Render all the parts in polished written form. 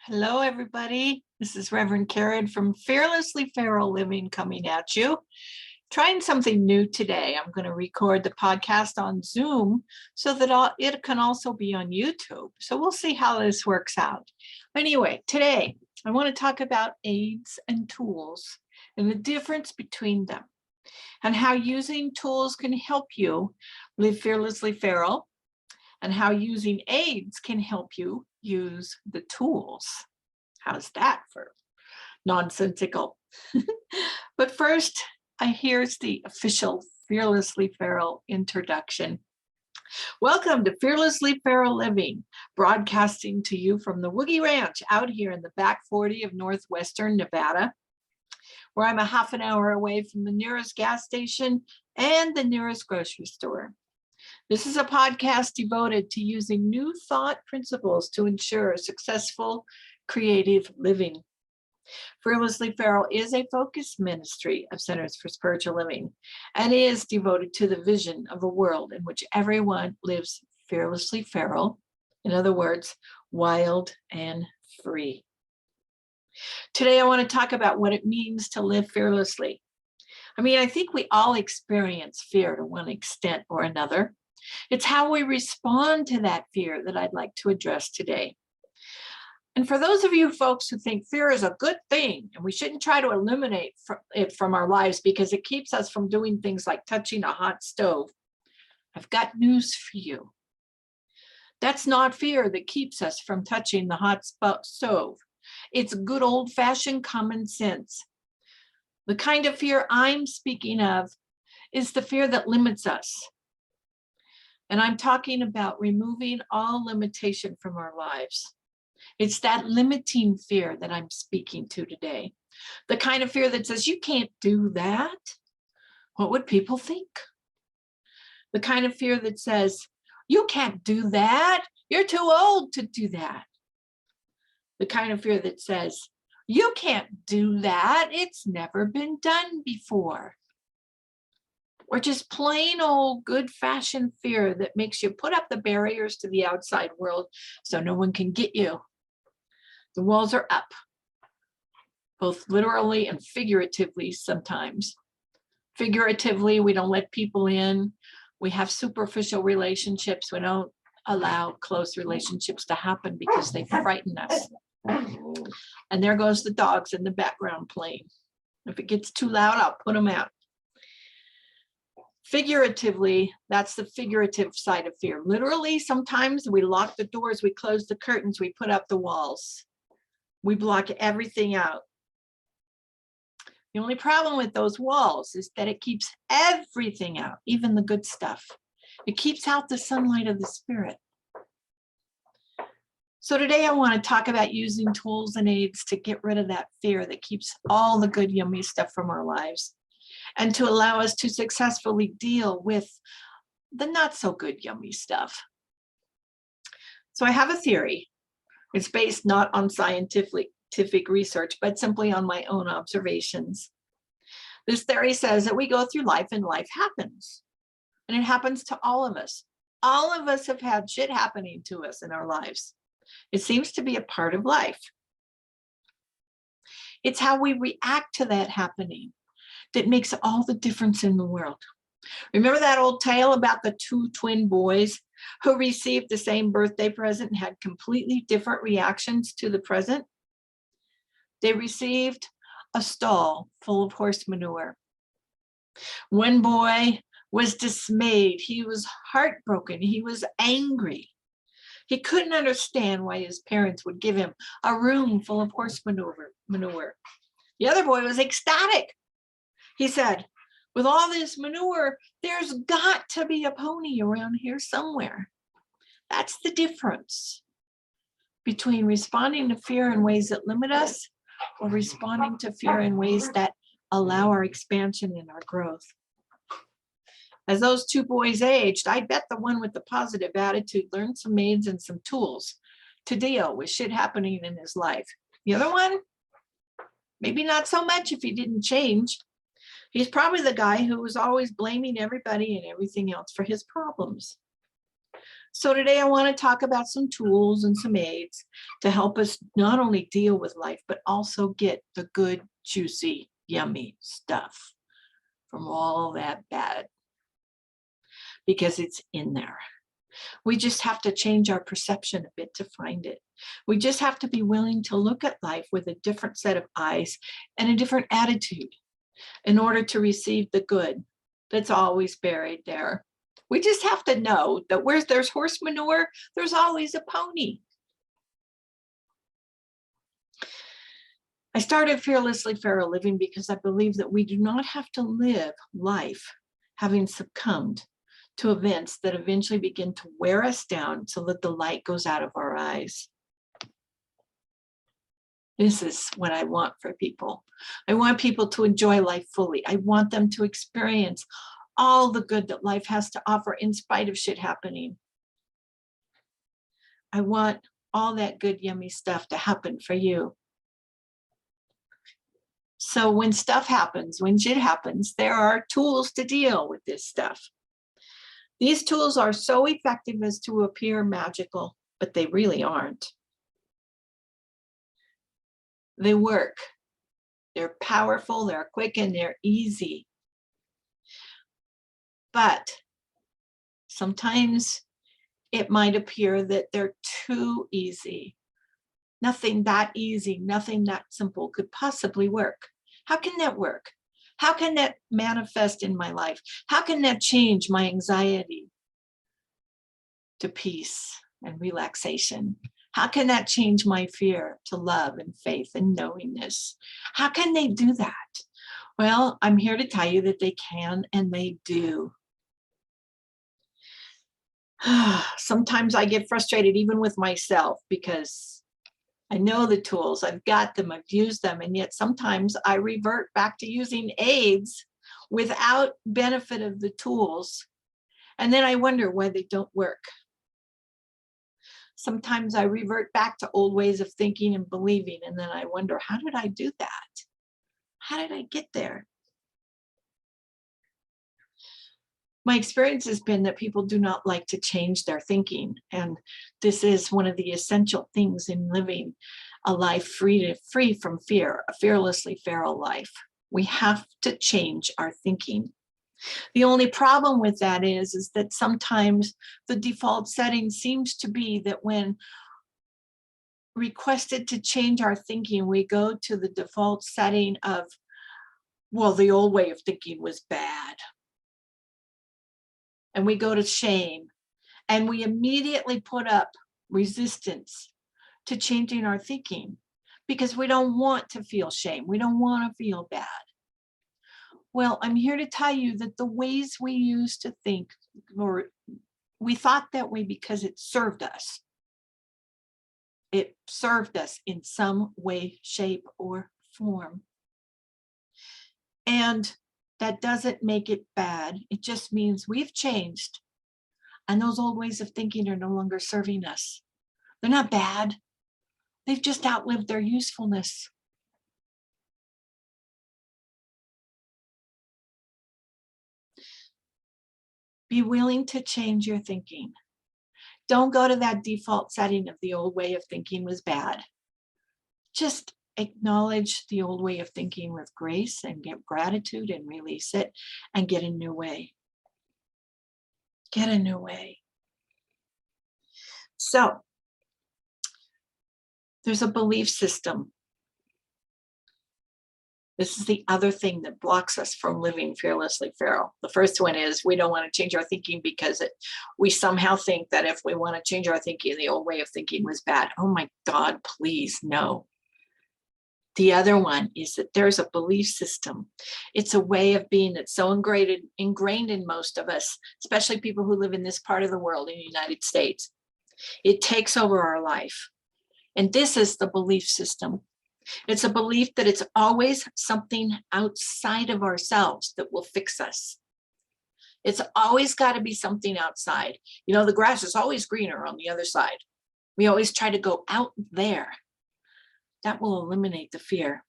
Hello, everybody. This is Reverend Karen from Fearlessly Feral Living coming at you. Trying something new today. I'm going to record the podcast on Zoom so that it can also be on YouTube. So we'll see how this works out. Anyway, today I want to talk about aids and tools and the difference between them and how using tools can help you live fearlessly feral and how using aids can help you use the tools. How's that for nonsensical? But first, here's the official Fearlessly Feral introduction. Welcome to Fearlessly Feral Living, broadcasting to you from the Woogie Ranch out here in the back 40 of northwestern Nevada, where I'm a half an hour away from the nearest gas station and the nearest grocery store. This is a podcast devoted to using new thought principles to ensure successful, creative living. Fearlessly Feral is a focused ministry of Centers for Spiritual Living and is devoted to the vision of a world in which everyone lives fearlessly feral, in other words, wild and free. Today, I want to talk about what it means to live fearlessly. I think we all experience fear to one extent or another. It's how we respond to that fear that I'd like to address today. And for those of you folks who think fear is a good thing and we shouldn't try to eliminate it from our lives because it keeps us from doing things like touching a hot stove, I've got news for you. That's not fear that keeps us from touching the hot stove. It's good old-fashioned common sense. The kind of fear I'm speaking of is the fear that limits us. And I'm talking about removing all limitation from our lives. It's that limiting fear that I'm speaking to today. The kind of fear that says, you can't do that. What would people think? The kind of fear that says, you can't do that. You're too old to do that. The kind of fear that says, you can't do that. It's never been done before. Or just plain old good-fashioned fear that makes you put up the barriers to the outside world so no one can get you. The walls are up, both literally and figuratively sometimes. Figuratively, we don't let people in. We have superficial relationships. We don't allow close relationships to happen because they frighten us. And there goes the dogs in the background playing. If it gets too loud, I'll put them out. Figuratively, that's the figurative side of fear. Literally, sometimes we lock the doors, we close the curtains, we put up the walls. We block everything out. The only problem with those walls is that it keeps everything out, even the good stuff. It keeps out the sunlight of the spirit. So today I want to talk about using tools and aids to get rid of that fear that keeps all the good, yummy stuff from our lives and to allow us to successfully deal with the not so good, yummy stuff. So I have a theory. It's based not on scientific research, but simply on my own observations. This theory says that we go through life and life happens. And it happens to all of us. All of us have had shit happening to us in our lives. It seems to be a part of life. It's how we react to that happening that makes all the difference in the world. Remember that old tale about the two twin boys who received the same birthday present and had completely different reactions to the present? They received a stall full of horse manure. One boy was dismayed. He was heartbroken. He was angry. He couldn't understand why his parents would give him a room full of horse manure. The other boy was ecstatic. He said, with all this manure, there's got to be a pony around here somewhere. That's the difference between responding to fear in ways that limit us or responding to fear in ways that allow our expansion and our growth. As those two boys aged, I bet the one with the positive attitude learned some aids and some tools to deal with shit happening in his life. The other one, maybe not so much if he didn't change. He's probably the guy who was always blaming everybody and everything else for his problems. So today I want to talk about some tools and some aids to help us not only deal with life, but also get the good, juicy, yummy stuff from all that bad, because it's in there. We just have to change our perception a bit to find it. We just have to be willing to look at life with a different set of eyes and a different attitude in order to receive the good that's always buried there. We just have to know that where there's horse manure, there's always a pony. I started Fearlessly Feral Living because I believe that we do not have to live life having succumbed to events that eventually begin to wear us down so that the light goes out of our eyes. This is what I want for people. I want people to enjoy life fully. I want them to experience all the good that life has to offer in spite of shit happening. I want all that good, yummy stuff to happen for you. So when stuff happens, when shit happens, there are tools to deal with this stuff. These tools are so effective as to appear magical, but they really aren't. They work. They're powerful, they're quick, and they're easy. But sometimes it might appear that they're too easy. Nothing that easy, nothing that simple could possibly work. How can that work? How can that manifest in my life? How can that change my anxiety to peace and relaxation? How can that change my fear to love and faith and knowingness? How can they do that? Well, I'm here to tell you that they can and they do. Sometimes I get frustrated even with myself because I know the tools, I've got them, I've used them, and yet sometimes I revert back to using aids without benefit of the tools. And then I wonder why they don't work. Sometimes I revert back to old ways of thinking and believing, and then I wonder, how did I do that? How did I get there? My experience has been that people do not like to change their thinking, and this is one of the essential things in living a life free from fear, a fearlessly feral life. We have to change our thinking. The only problem with that is that sometimes the default setting seems to be that when requested to change our thinking, we go to the default setting of, well, the old way of thinking was bad. And we go to shame, and we immediately put up resistance to changing our thinking because we don't want to feel shame. We don't want to feel bad. Well, I'm here to tell you that the ways we used to think, or we thought that way because it served us. It served us in some way, shape, or form. And that doesn't make it bad. It just means we've changed. And those old ways of thinking are no longer serving us. They're not bad. They've just outlived their usefulness. Be willing to change your thinking. Don't go to that default setting of the old way of thinking was bad. Just acknowledge the old way of thinking with grace and get gratitude and release it and get a new way. Get a new way. So there's a belief system. This is the other thing that blocks us from living fearlessly feral. The first one is we don't want to change our thinking because we somehow think that if we want to change our thinking, the old way of thinking was bad. Oh my God, please, no. The other one is that there's a belief system. It's a way of being that's so ingrained in most of us, especially people who live in this part of the world in the United States. It takes over our life. And this is the belief system. It's a belief that it's always something outside of ourselves that will fix us. It's always got to be something outside. You know, the grass is always greener on the other side. We always try to go out there. That will eliminate the fear.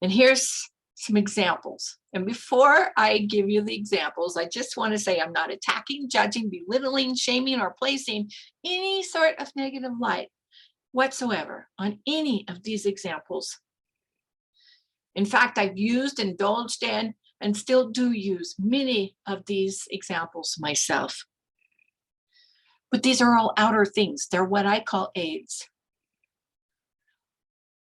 And here's some examples. And before I give you the examples, I just want to say I'm not attacking, judging, belittling, shaming, or placing any sort of negative light whatsoever on any of these examples. In fact, I've used, indulged in, and still do use many of these examples myself. But these are all outer things. They're what I call aids.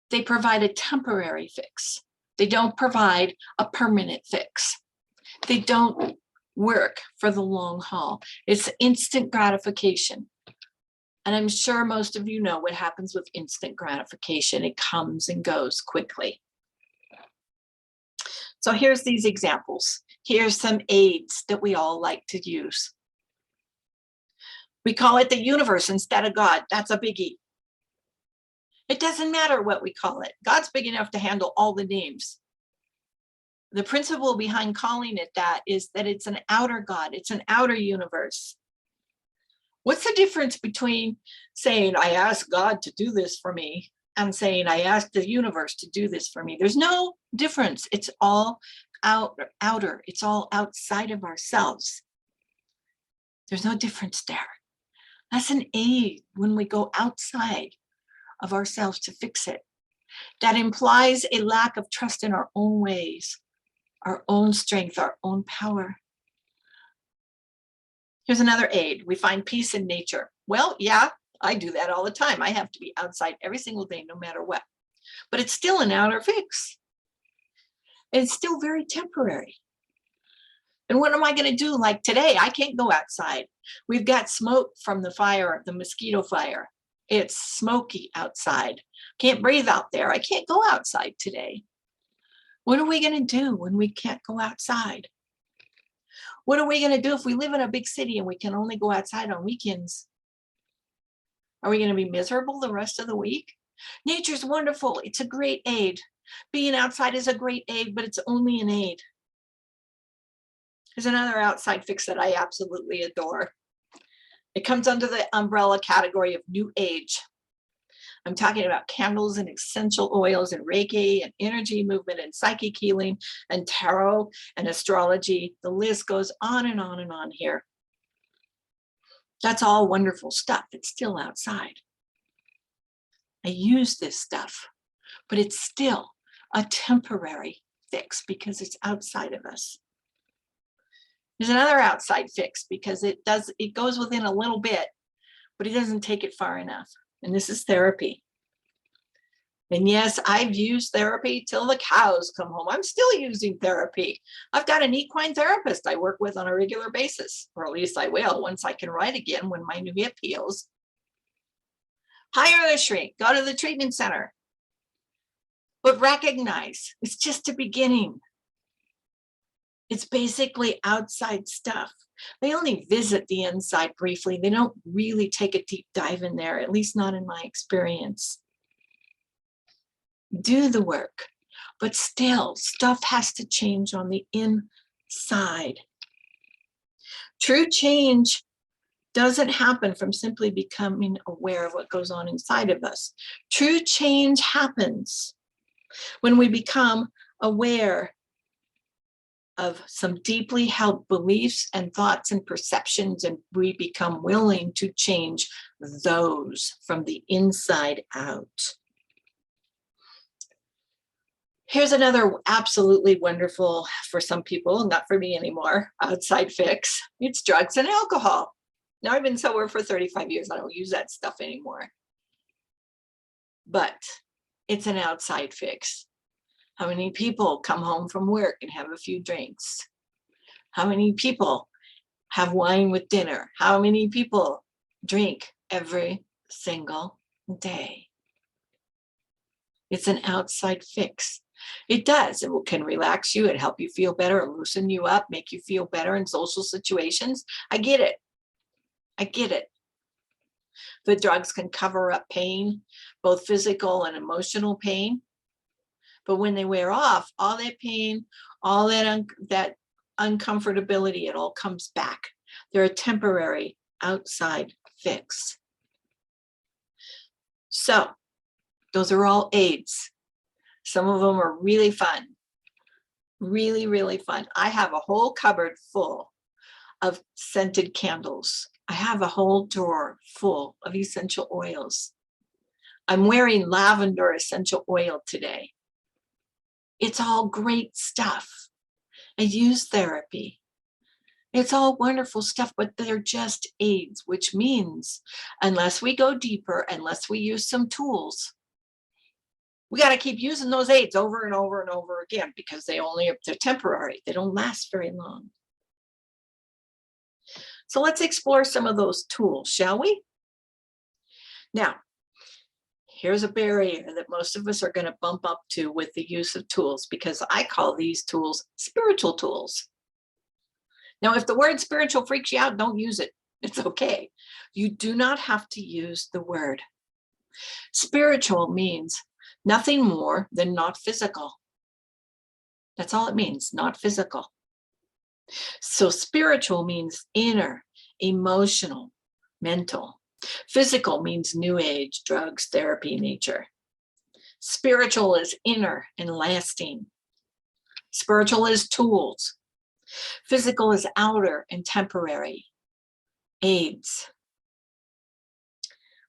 They provide a temporary fix. They don't provide a permanent fix. They don't work for the long haul. It's instant gratification. And I'm sure most of you know what happens with instant gratification. It comes and goes quickly. So here's these examples. Here's some aids that we all like to use. We call it the universe instead of God. That's a biggie. It doesn't matter what we call it. God's big enough to handle all the names. The principle behind calling it that is that it's an outer God. It's an outer universe. What's the difference between saying, I asked God to do this for me, and saying, I asked the universe to do this for me? There's no difference. It's all outer. It's all outside of ourselves. There's no difference there. That's an aid when we go outside of ourselves to fix it. That implies a lack of trust in our own ways, our own strength, our own power. Here's another aid. We find peace in nature. Well, yeah, I do that all the time. I have to be outside every single day, no matter what. But it's still an outer fix. It's still very temporary. And what am I going to do? Like today, I can't go outside. We've got smoke from the fire, the mosquito fire. It's smoky outside. Can't breathe out there. I can't go outside today. What are we going to do when we can't go outside? What are we going to do if we live in a big city and we can only go outside on weekends? Are we going to be miserable the rest of the week? Nature's wonderful. It's a great aid. Being outside is a great aid, but it's only an aid. There's another outside fix that I absolutely adore. It comes under the umbrella category of New Age. I'm talking about candles and essential oils and Reiki and energy movement and psychic healing and tarot and astrology. The list goes on and on and on here. That's all wonderful stuff. It's still outside. I use this stuff, but it's still a temporary fix because it's outside of us. There's another outside fix because it goes within a little bit, but it doesn't take it far enough. And this is therapy. And yes, I've used therapy till the cows come home. I'm still using therapy. I've got an equine therapist I work with on a regular basis, or at least I will once I can ride again when my new hip heals. Hire a shrink, go to the treatment center. But recognize it's just a beginning. It's basically outside stuff. They only visit the inside briefly. They don't really take a deep dive in there, at least not in my experience. Do the work, but still, stuff has to change on the inside. True change doesn't happen from simply becoming aware of what goes on inside of us. True change happens when we become aware of some deeply held beliefs and thoughts and perceptions, and we become willing to change those from the inside out. Here's another absolutely wonderful, for some people, not for me anymore, outside fix. It's drugs and alcohol. Now I've been sober for 35 years. I don't use that stuff anymore. But it's an outside fix. How many people come home from work and have a few drinks? How many people have wine with dinner? How many people drink every single day? It's an outside fix. It does. It can relax you and help you feel better, loosen you up, make you feel better in social situations. I get it. I get it. The drugs can cover up pain, both physical and emotional pain. But when they wear off, all that pain, all that uncomfortability, it all comes back. They're a temporary outside fix. So those are all aids. Some of them are really fun. Really, really fun. I have a whole cupboard full of scented candles. I have a whole drawer full of essential oils. I'm wearing lavender essential oil today. It's all great stuff. I use therapy. It's all wonderful stuff, but they're just aids, which means unless we go deeper, unless we use some tools, we got to keep using those aids over and over and over again because they're temporary. They don't last very long. So let's explore some of those tools, shall we? Now, here's a barrier that most of us are going to bump up to with the use of tools, because I call these tools spiritual tools. Now, if the word spiritual freaks you out, don't use it. It's okay. You do not have to use the word. Spiritual means nothing more than not physical. That's all it means, not physical. So spiritual means inner, emotional, mental. Physical means new age, drugs, therapy, nature. Spiritual is inner and lasting. Spiritual is tools. Physical is outer and temporary. Aids.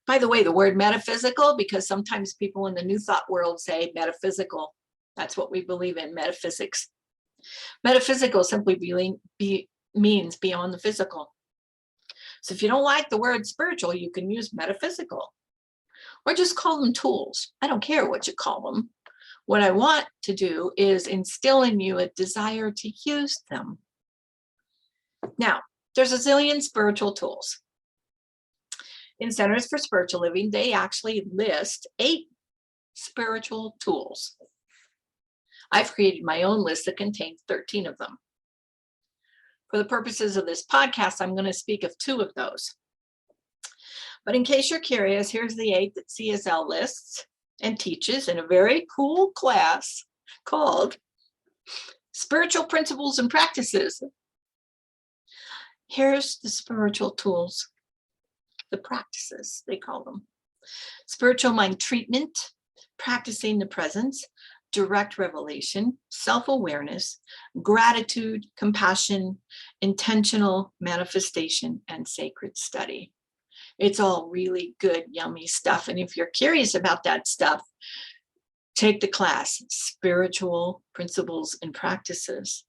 By the way, the word metaphysical, because sometimes people in the New Thought world say metaphysical. That's what we believe in, metaphysics. Metaphysical simply means beyond the physical. So if you don't like the word spiritual, you can use metaphysical or just call them tools. I don't care what you call them. What I want to do is instill in you a desire to use them. Now, there's a zillion spiritual tools. In Centers for Spiritual Living, they actually list 8 spiritual tools. I've created my own list that contains 13 of them. For the purposes of this podcast, I'm going to speak of 2 of those. But in case you're curious, here's the 8 that CSL lists and teaches in a very cool class called Spiritual Principles and Practices. Here's the spiritual tools, the practices, they call them. Spiritual mind treatment, practicing the presence, direct revelation, self-awareness, gratitude, compassion, intentional manifestation, and sacred study. It's all really good, yummy stuff. And if you're curious about that stuff, take the class, Spiritual Principles and Practices.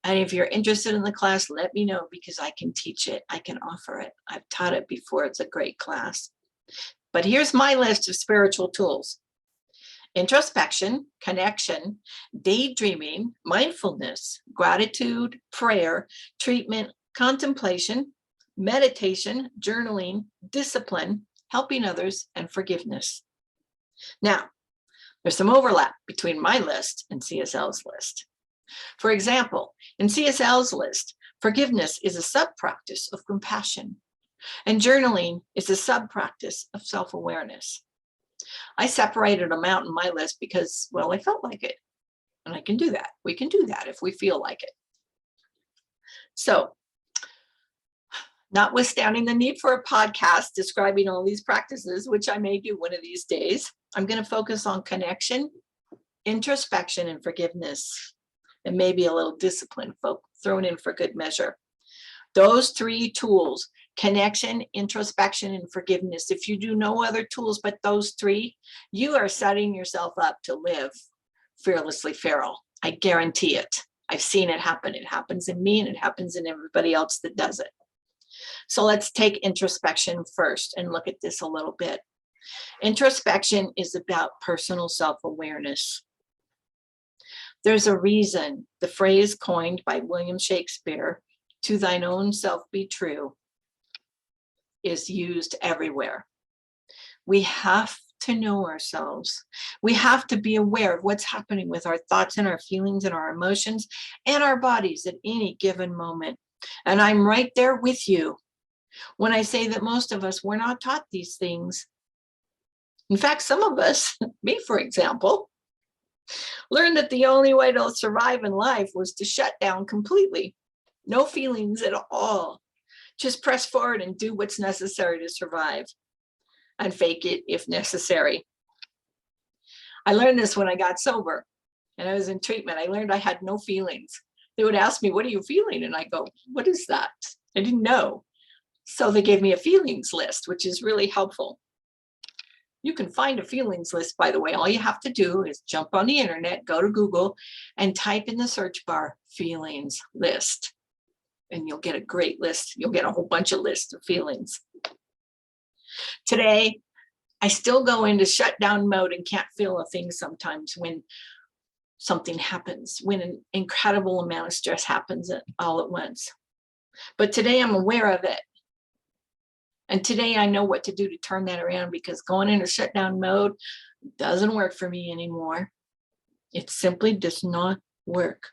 And if you're interested in the class, let me know, because I can teach it. I can offer it. I've taught it before. It's a great class. But here's my list of spiritual tools. Introspection, connection, daydreaming, mindfulness, gratitude, prayer, treatment, contemplation, meditation, journaling, discipline, helping others, and forgiveness. Now, there's some overlap between my list and CSL's list. For example, in CSL's list, forgiveness is a sub-practice of compassion, and journaling is a sub-practice of self-awareness. I separated them out in my list because, well, I felt like it, and I can do that. We can do that if we feel like it. So, notwithstanding the need for a podcast describing all these practices, which I may do one of these days, I'm going to focus on connection, introspection, and forgiveness, and maybe a little discipline thrown in for good measure. Those 3 tools, connection, introspection, and forgiveness. If you do no other tools but those 3, you are setting yourself up to live fearlessly feral. I guarantee it. I've seen it happen. It happens in me, and it happens in everybody else that does it. So let's take introspection first and look at this a little bit. Introspection is about personal self-awareness. There's a reason the phrase coined by William Shakespeare, "To thine own self be true," is used everywhere. We have to know ourselves. We have to be aware of what's happening with our thoughts and our feelings and our emotions and our bodies at any given moment. And I'm right there with you when I say that most of us were not taught these things. In fact, some of us, me for example, learned that the only way to survive in life was to shut down completely. No feelings at all. Just press forward and do what's necessary to survive, and fake it if necessary. I learned this when I got sober. and I was in treatment, I learned I had no feelings. They would ask me, what are you feeling? And I go, what is that? I didn't know. So they gave me a feelings list, which is really helpful. You can find a feelings list, by the way. All you have to do is jump on the internet, go to Google, and type in the search bar, feelings list. And you'll get a great list. You'll get a whole bunch of lists of feelings. Today, I still go into shutdown mode and can't feel a thing sometimes when something happens, when an incredible amount of stress happens all at once. But today I'm aware of it. And today I know what to do to turn that around, because going into shutdown mode doesn't work for me anymore. It simply does not work.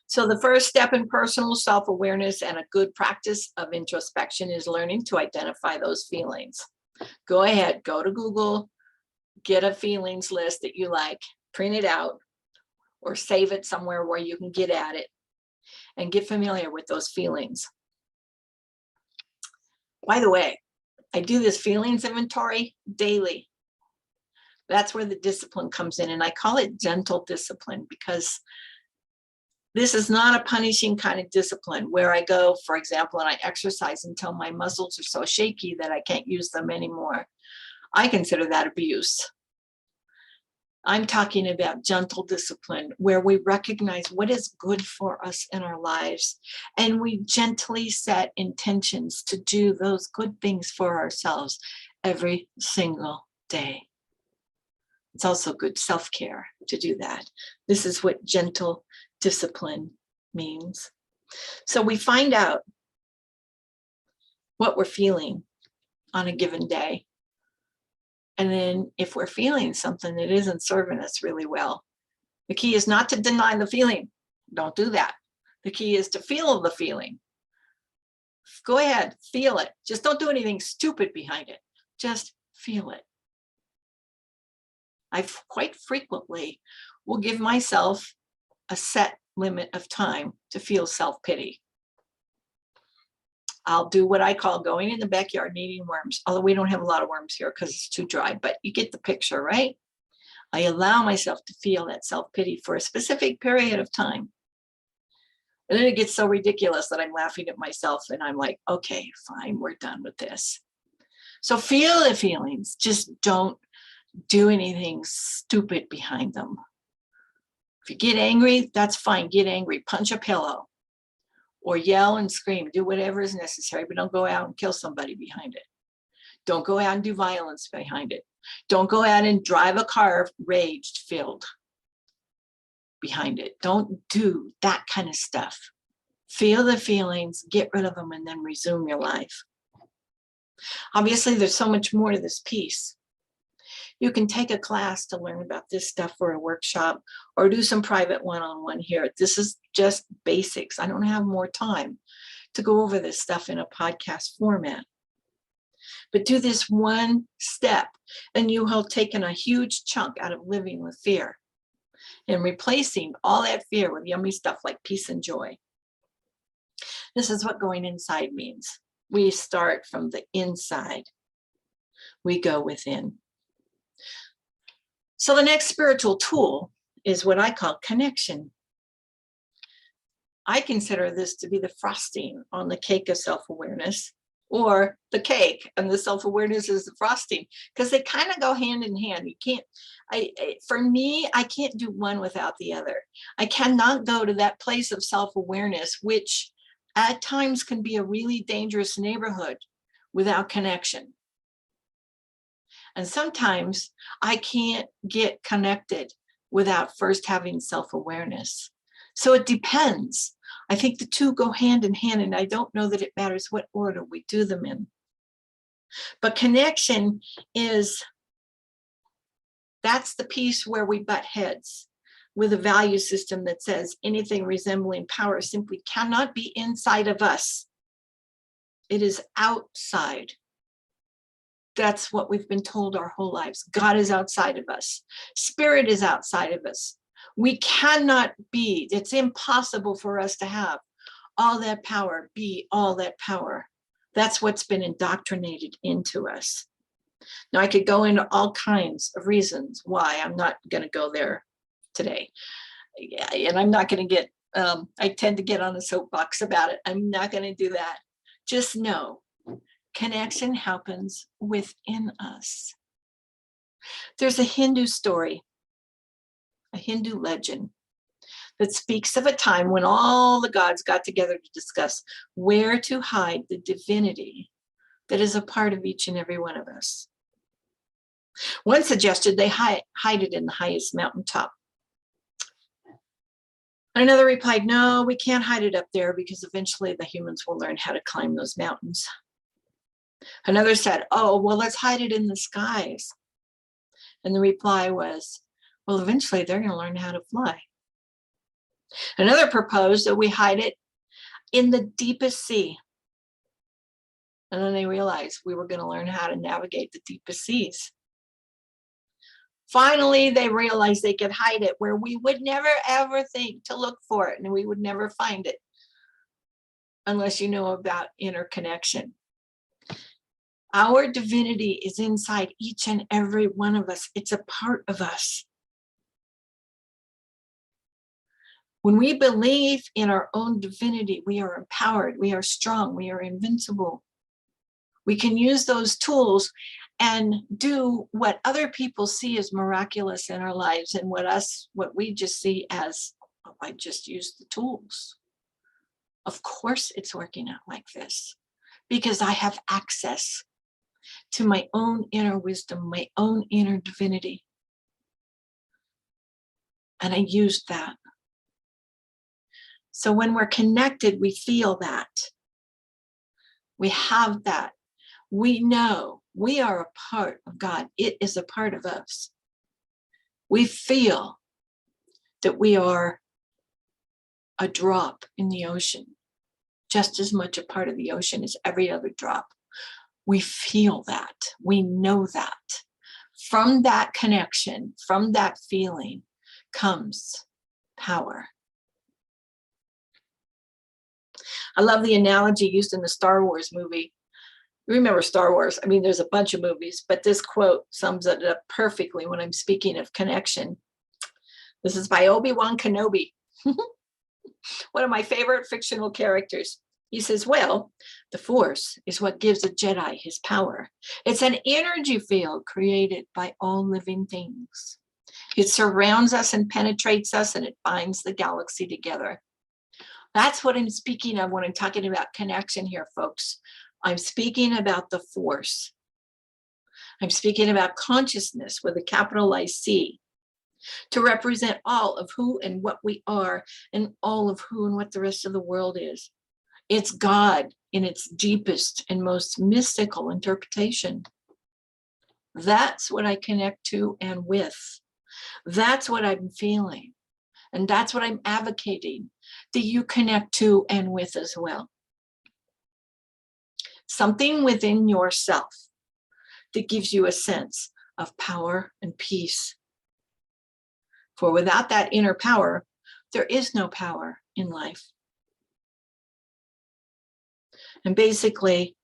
So the first step in personal self-awareness and a good practice of introspection is learning to identify those feelings. Go ahead, go to Google, get a feelings list that you like, print it out, or save it somewhere where you can get at it, and get familiar with those feelings. By the way, I do this feelings inventory daily. That's where the discipline comes in, and I call it gentle discipline, because this is not a punishing kind of discipline where I go, for example, and I exercise until my muscles are so shaky that I can't use them anymore. I consider that abuse. I'm talking about gentle discipline, where we recognize what is good for us in our lives, and we gently set intentions to do those good things for ourselves every single day. It's also good self-care to do that. This is what gentle discipline means. So we find out what we're feeling on a given day. And then if we're feeling something that isn't serving us really well, the key is not to deny the feeling. Don't do that. The key is to feel the feeling. Go ahead, feel it. Just don't do anything stupid behind it. Just feel it. I quite frequently will give myself a set limit of time to feel self-pity. I'll do what I call going in the backyard and eating worms, although we don't have a lot of worms here because it's too dry, but you get the picture, right? I allow myself to feel that self-pity for a specific period of time. And then it gets so ridiculous that I'm laughing at myself and I'm like, okay, fine, we're done with this. So feel the feelings, just don't do anything stupid behind them. If you get angry, that's fine, get angry, punch a pillow. Or yell and scream, do whatever is necessary, but don't go out and kill somebody behind it. Don't go out and do violence behind it. Don't go out and drive a car rage-filled behind it. Don't do that kind of stuff. Feel the feelings, get rid of them, and then resume your life. Obviously, there's so much more to this piece. You can take a class to learn about this stuff, or a workshop, or do some private one-on-one here. This is just basics. I don't have more time to go over this stuff in a podcast format. But do this one step, and you have taken a huge chunk out of living with fear and replacing all that fear with yummy stuff like peace and joy. This is what going inside means. We start from the inside. We go within. So the next spiritual tool is what I call connection. I consider this to be the frosting on the cake of self-awareness, or the cake and the self-awareness is the frosting, because they kind of go hand in hand. You can't, for me, I can't do one without the other. I cannot go to that place of self-awareness, which at times can be a really dangerous neighborhood, without connection. And sometimes I can't get connected without first having self-awareness. So it depends. I think the two go hand in hand, and I don't know that it matters what order we do them in. But connection that's the piece where we butt heads with a value system that says anything resembling power simply cannot be inside of us. It is outside. That's what we've been told our whole lives. God is outside of us. Spirit is outside of us. We cannot be, it's impossible for us to have all that power, be all that power. That's what's been indoctrinated into us. Now, I could go into all kinds of reasons why. I'm not going to go there today. Yeah, and I'm not going to get, I tend to get on a soapbox about it. I'm not going to do that. Just know connection happens within us. There's a Hindu story, a Hindu legend that speaks of a time when all the gods got together to discuss where to hide the divinity that is a part of each and every one of us. One suggested they hide it in the highest mountaintop. Another replied, no, we can't hide it up there because eventually the humans will learn how to climb those mountains. Another said, oh, well, let's hide it in the skies. And the reply was, well, eventually they're going to learn how to fly. Another proposed that we hide it in the deepest sea. And then they realized we were going to learn how to navigate the deepest seas. Finally, they realized they could hide it where we would never ever think to look for it, and we would never find it unless you know about interconnection. Our divinity is inside each and every one of us. It's a part of us. When we believe in our own divinity, we are empowered, we are strong, we are invincible. We can use those tools and do what other people see as miraculous in our lives, and what we just see as, oh, I just used the tools. Of course it's working out like this because I have access to my own inner wisdom, my own inner divinity. And I used that. So when we're connected, we feel that. We have that. We know we are a part of God. It is a part of us. We feel that we are a drop in the ocean, just as much a part of the ocean as every other drop. We feel that. We know that. From that connection, from that feeling comes power. I love the analogy used in the Star Wars movie. Remember Star Wars? I mean, there's a bunch of movies, but this quote sums it up perfectly when I'm speaking of connection. This is by Obi-Wan Kenobi, one of my favorite fictional characters. He says, well, the Force is what gives a Jedi his power. It's an energy field created by all living things. It surrounds us and penetrates us, and it binds the galaxy together. That's what I'm speaking of when I'm talking about connection here, folks. I'm speaking about the Force. I'm speaking about consciousness with a capitalized C, to represent all of who and what we are, and all of who and what the rest of the world is. It's God in its deepest and most mystical interpretation. That's what I connect to and with. That's what I'm feeling. And that's what I'm advocating that you connect to and with as well. Something within yourself that gives you a sense of power and peace. For without that inner power, there is no power in life. And basically,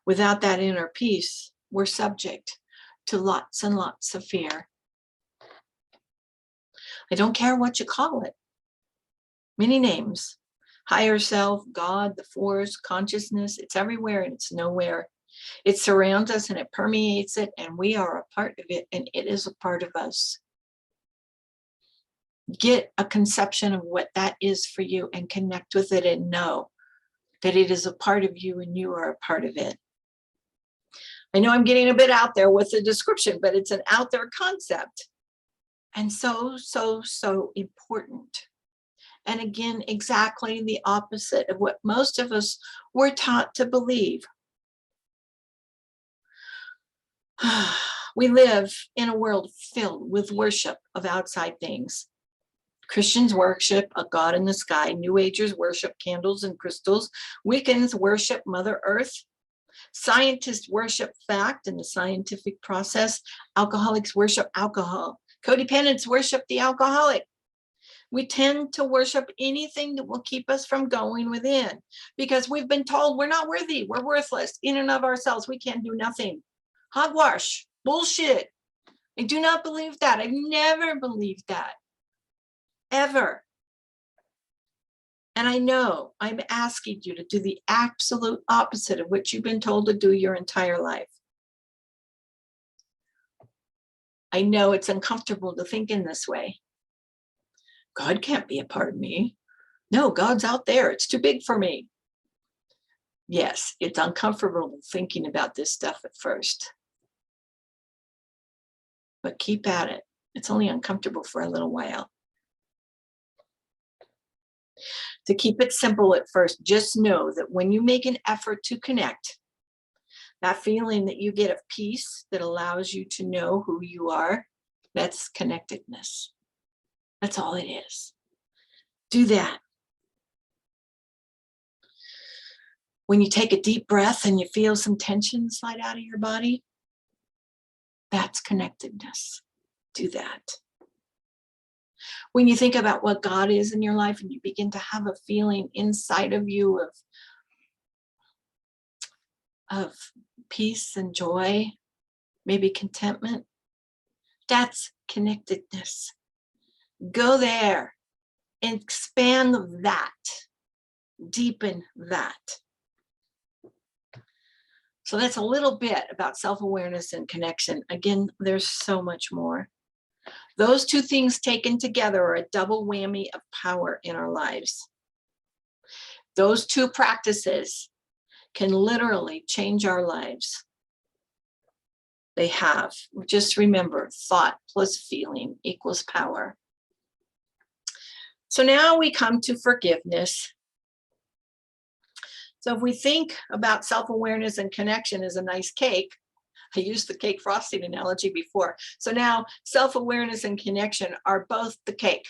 without that inner peace, we're subject to lots and lots of fear. I don't care what you call it. Many names. Higher self, God, the Force, consciousness. It's everywhere and it's nowhere. It surrounds us and it permeates it, and we are a part of it, and it is a part of us. Get a conception of what that is for you and connect with it, and know that it is a part of you and you are a part of it. I know I'm getting a bit out there with the description, but it's an out there concept. And so important. And again, exactly the opposite of what most of us were taught to believe. We live in a world filled with worship of outside things. Christians worship a God in the sky. New Agers worship candles and crystals. Wiccans worship Mother Earth. Scientists worship fact and the scientific process. Alcoholics worship alcohol. Codependents worship the alcoholic. We tend to worship anything that will keep us from going within, because we've been told we're not worthy, we're worthless, in and of ourselves, we can't do nothing. Hogwash, bullshit. I do not believe that. I've never believed that. ever. And I know I'm asking you to do the absolute opposite of what you've been told to do your entire life. I know it's uncomfortable to think in this way. God can't be a part of me. No, God's out there. It's too big for me. Yes, it's uncomfortable thinking about this stuff at first. But keep at it. It's only uncomfortable for a little while. To keep it simple at first, just know that when you make an effort to connect, that feeling that you get of peace that allows you to know who you are, that's connectedness. That's all it is. Do that. When you take a deep breath and you feel some tension slide out of your body, that's connectedness. Do that. When you think about what God is in your life and you begin to have a feeling inside of you of peace and joy, maybe contentment, that's connectedness. Go there and expand that, deepen that. So that's a little bit about self-awareness and connection. Again, there's so much more. Those two things taken together are a double whammy of power in our lives. Those two practices can literally change our lives. They have. Just remember, thought plus feeling equals power. So now we come to forgiveness. So if we think about self-awareness and connection as a nice cake, I used the cake frosting analogy before. So now self-awareness and connection are both the cake.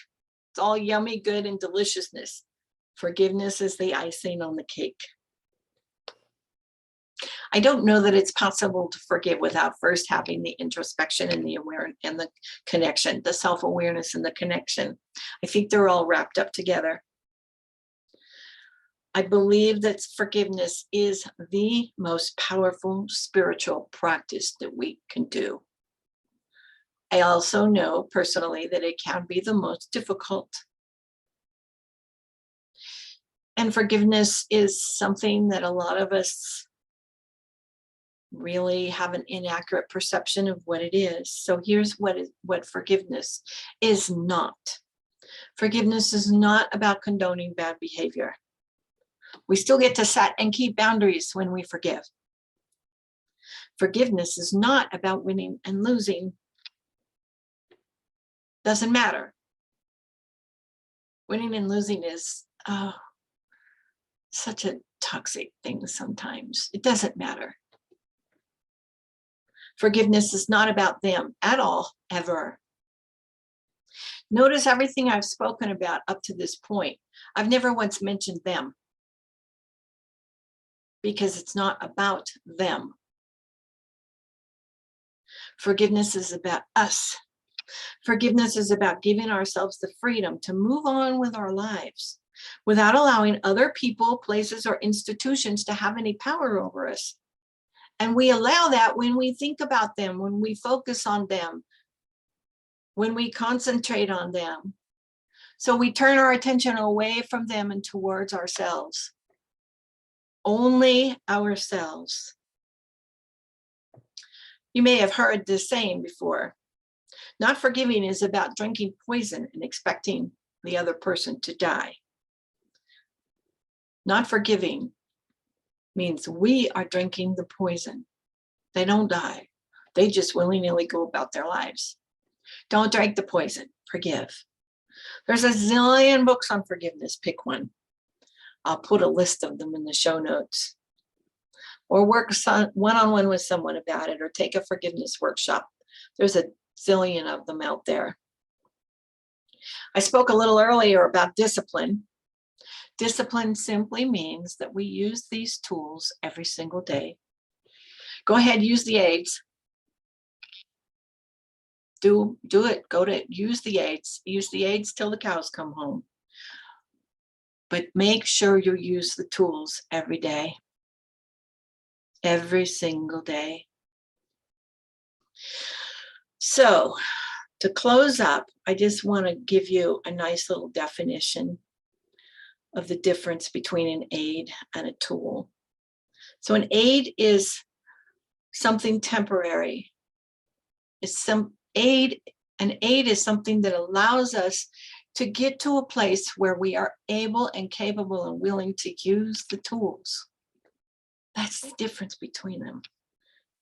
It's all yummy, good, and deliciousness. Forgiveness is the icing on the cake. I don't know that it's possible to forgive without first having the introspection and the awareness and the connection, the self-awareness and the connection. I think they're all wrapped up together. I believe that forgiveness is the most powerful spiritual practice that we can do. I also know personally that it can be the most difficult. And forgiveness is something that a lot of us really have an inaccurate perception of what it is. So here's what forgiveness is not. Forgiveness is not about condoning bad behavior. We still get to set and keep boundaries when we forgive. Forgiveness is not about winning and losing. Doesn't matter. Winning and losing is such a toxic thing sometimes. It doesn't matter. Forgiveness is not about them at all, ever. Notice everything I've spoken about up to this point. I've never once mentioned them because it's not about them. Forgiveness is about us. Forgiveness is about giving ourselves the freedom to move on with our lives without allowing other people, places, or institutions to have any power over us. And we allow that when we think about them, when we focus on them, when we concentrate on them. So we turn our attention away from them and towards ourselves. Only ourselves. You may have heard this saying before. Not forgiving is about drinking poison and expecting the other person to die. Not forgiving means we are drinking the poison. They don't die. They just willy-nilly go about their lives. Don't drink the poison. Forgive. There's a zillion books on forgiveness. Pick one. I'll put a list of them in the show notes. Or work one-on-one with someone about it, or take a forgiveness workshop. There's a zillion of them out there. I spoke a little earlier about discipline. Discipline simply means that we use these tools every single day. Go ahead, use the aids. Do it. Use the aids. Use the aids till the cows come home. But make sure you use the tools every day. Every single day. So, To close up, I just want to give you a nice little definition of the difference between an aid and a tool. So an aid is something temporary. An aid is something that allows us to get to a place where we are able and capable and willing to use the tools. That's the difference between them.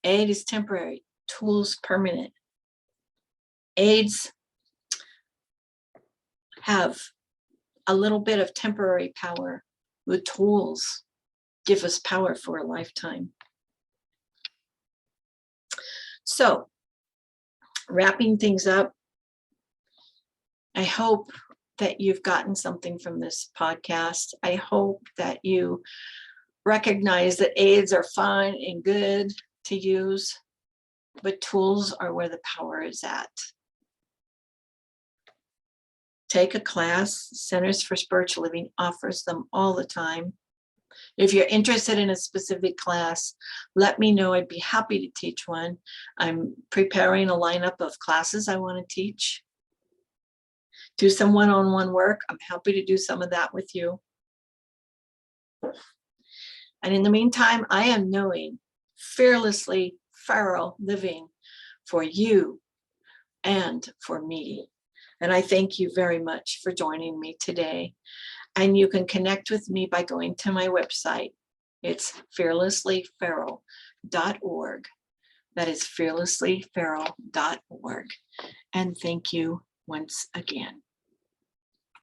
Aid is temporary, tools permanent. Aids have a little bit of temporary power. The tools give us power for a lifetime. So, wrapping things up, I hope that you've gotten something from this podcast. I hope that you recognize that aids are fun and good to use, but tools are where the power is at. Take a class. Centers for Spiritual Living offers them all the time. If you're interested in a specific class, let me know. I'd be happy to teach one. I'm preparing a lineup of classes I want to teach. Do some one-on-one work. I'm happy to do some of that with you. And in the meantime, I am knowing fearlessly feral living for you and for me. And I thank you very much for joining me today. And you can connect with me by going to my website. It's fearlesslyferal.org. That is fearlesslyferal.org. And thank you once again.